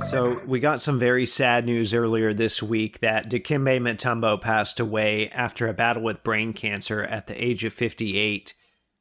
So we got some very sad news earlier this week that Dikembe Mutombo passed away after a battle with brain cancer at the age of 58.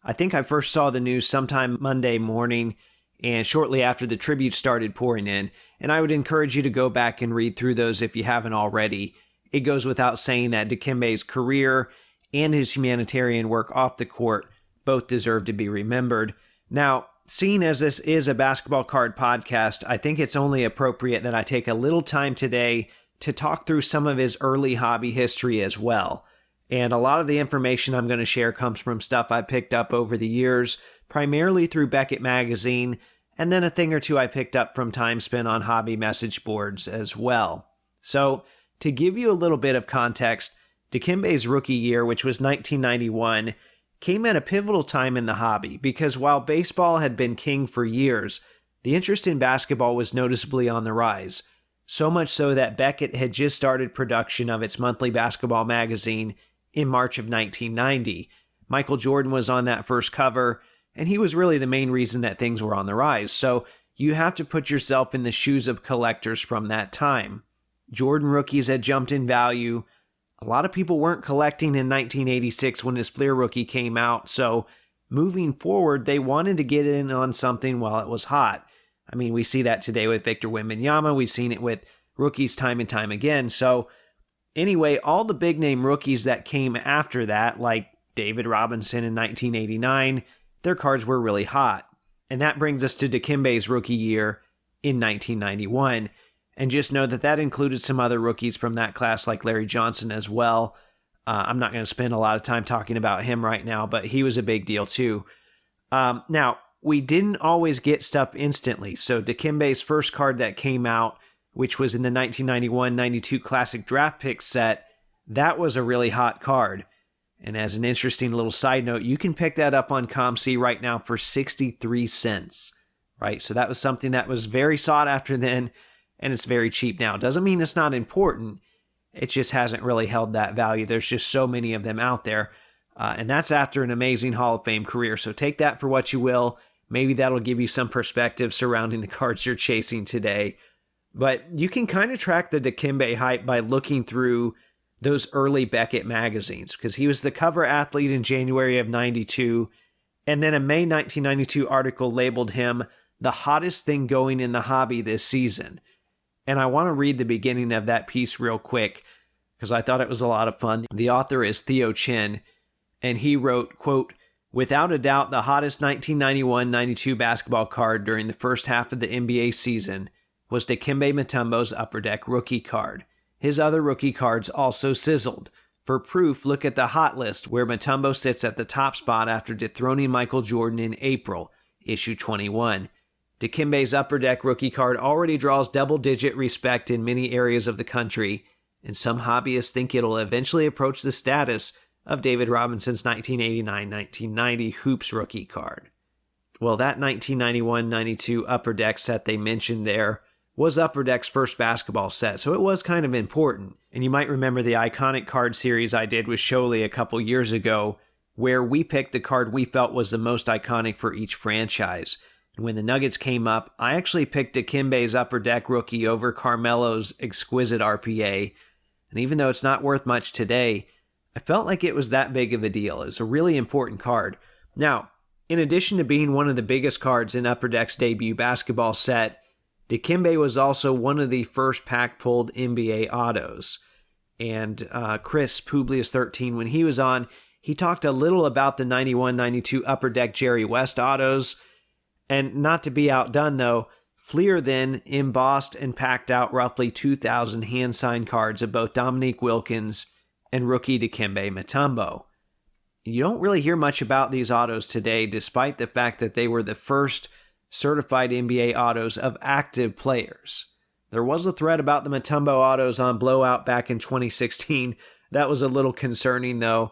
I think I first saw the news sometime Monday morning and shortly after the tributes started pouring in, and I would encourage you to go back and read through those if you haven't already. It goes without saying that Dikembe's career and his humanitarian work off the court both deserve to be remembered. Now, seeing as this is a basketball card podcast, I think it's only appropriate that I take a little time today to talk through some of his early hobby history as well. And a lot of the information I'm going to share comes from stuff I picked up over the years, primarily through Beckett Magazine, and then a thing or two I picked up from time spent on hobby message boards as well. So, to give you a little bit of context, Dikembe's rookie year, which was 1991, came at a pivotal time in the hobby because while baseball had been king for years, the interest in basketball was noticeably on the rise. So much so that Beckett had just started production of its monthly basketball magazine in March of 1990. Michael Jordan was on that first cover, and he was really the main reason that things were on the rise. So you have to put yourself in the shoes of collectors from that time. Jordan rookies had jumped in value. A lot of people weren't collecting in 1986 when his Fleer rookie came out, so moving forward, they wanted to get in on something while it was hot. I mean, we see that today with Victor Wembanyama. We've seen it with rookies time and time again. So anyway, all the big-name rookies that came after that, like David Robinson in 1989, their cards were really hot. And that brings us to Dikembe's rookie year in 1991. And just know that that included some other rookies from that class like Larry Johnson as well. I'm not going to spend a lot of time talking about him right now, but he was a big deal too. Now, we didn't always get stuff instantly. So Dikembe's first card that came out, which was in the 1991-92 Classic Draft Pick set, that was a really hot card. And as an interesting little side note, you can pick that up on ComC right now for 63 cents. Right? So that was something that was very sought after then. And it's very cheap now. Doesn't mean it's not important. It just hasn't really held that value. There's just so many of them out there. And that's after an amazing Hall of Fame career. So take that for what you will. Maybe that'll give you some perspective surrounding the cards you're chasing today. But you can kind of track the Dikembe hype by looking through those early Beckett magazines. Because he was the cover athlete in January of 92. And then a May 1992 article labeled him the hottest thing going in the hobby this season. And I want to read the beginning of that piece real quick because I thought it was a lot of fun. The author is Theo Chin, and he wrote, quote, "Without a doubt, the hottest 1991-92 basketball card during the first half of the NBA season was Dikembe Mutombo's Upper Deck rookie card. His other rookie cards also sizzled. For proof, look at the hot list where Mutombo sits at the top spot after dethroning Michael Jordan in April, issue 21. Dikembe's Upper Deck rookie card already draws double-digit respect in many areas of the country, and some hobbyists think it'll eventually approach the status of David Robinson's 1989-1990 Hoops rookie card." Well, that 1991-92 Upper Deck set they mentioned there was Upper Deck's first basketball set, so it was kind of important. And you might remember the iconic card series I did with Sholey a couple years ago, where we picked the card we felt was the most iconic for each franchise. When the Nuggets came up, I actually picked Dikembe's Upper Deck rookie over Carmelo's exquisite RPA. And even though it's not worth much today, I felt like it was that big of a deal. It's a really important card. Now, in addition to being one of the biggest cards in Upper Deck's debut basketball set, Dikembe was also one of the first pack-pulled NBA autos. And Chris, Publius13, when he was on, he talked a little about the 91-92 Upper Deck Jerry West autos. And not to be outdone, though, Fleer then embossed and packed out roughly 2,000 hand-signed cards of both Dominique Wilkins and rookie Dikembe Mutombo. You don't really hear much about these autos today, despite the fact that they were the first certified NBA autos of active players. There was a thread about the Mutombo autos on Blowout back in 2016. That was a little concerning, though.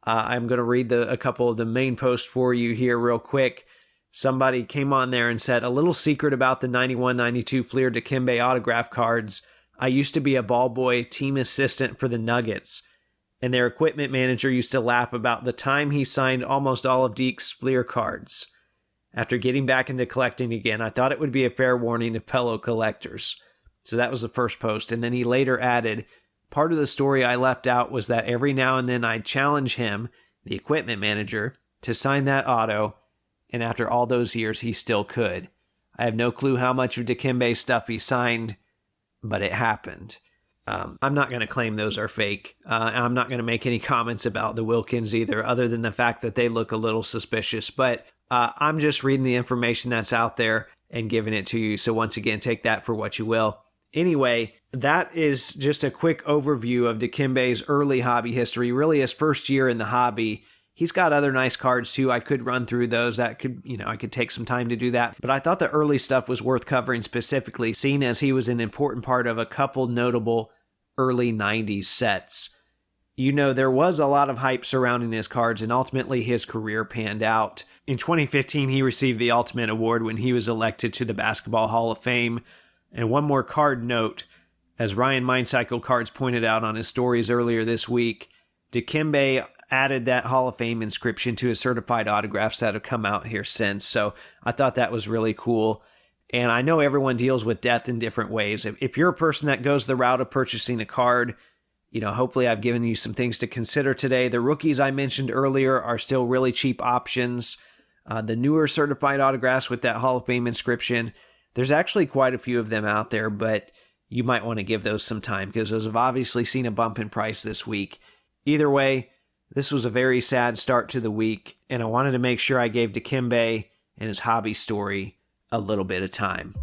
I'm going to read a couple of the main posts for you here real quick. Somebody came on there and said, "A little secret about the 91-92 Fleer Dikembe autograph cards. I used to be a ball boy team assistant for the Nuggets, and their equipment manager used to laugh about the time he signed almost all of Deke's Fleer cards. After getting back into collecting again, I thought it would be a fair warning to fellow collectors. So that was the first post. And then he later added, part of the story I left out was that every now and then I'd challenge him, the equipment manager, to sign that auto, and after all those years, he still could. I have no clue how much of Dikembe's stuff he signed, but it happened. I'm not going to claim those are fake. I'm not going to make any comments about the Wilkins either, other than the fact that they look a little suspicious. But I'm just reading the information that's out there and giving it to you. So once again, take that for what you will. Anyway, that is just a quick overview of Dikembe's early hobby history, really his first year in the hobby. He's got other nice cards too. I could run through those. I could take some time to do that. But I thought the early stuff was worth covering specifically, seeing as he was an important part of a couple notable early 90s sets. There was a lot of hype surrounding his cards, and ultimately his career panned out. In 2015, he received the Ultimate Award when he was elected to the Basketball Hall of Fame. And one more card note, as Ryan Mindcycle Cards pointed out on his stories earlier this week, Dikembe added that Hall of Fame inscription to his certified autographs that have come out here since. So I thought that was really cool. And I know everyone deals with death in different ways. If you're a person that goes the route of purchasing a card, hopefully I've given you some things to consider today. The rookies I mentioned earlier are still really cheap options. The newer certified autographs with that Hall of Fame inscription, there's actually quite a few of them out there, but you might want to give those some time because those have obviously seen a bump in price this week. Either way, this was a very sad start to the week, and I wanted to make sure I gave Dikembe and his hobby story a little bit of time.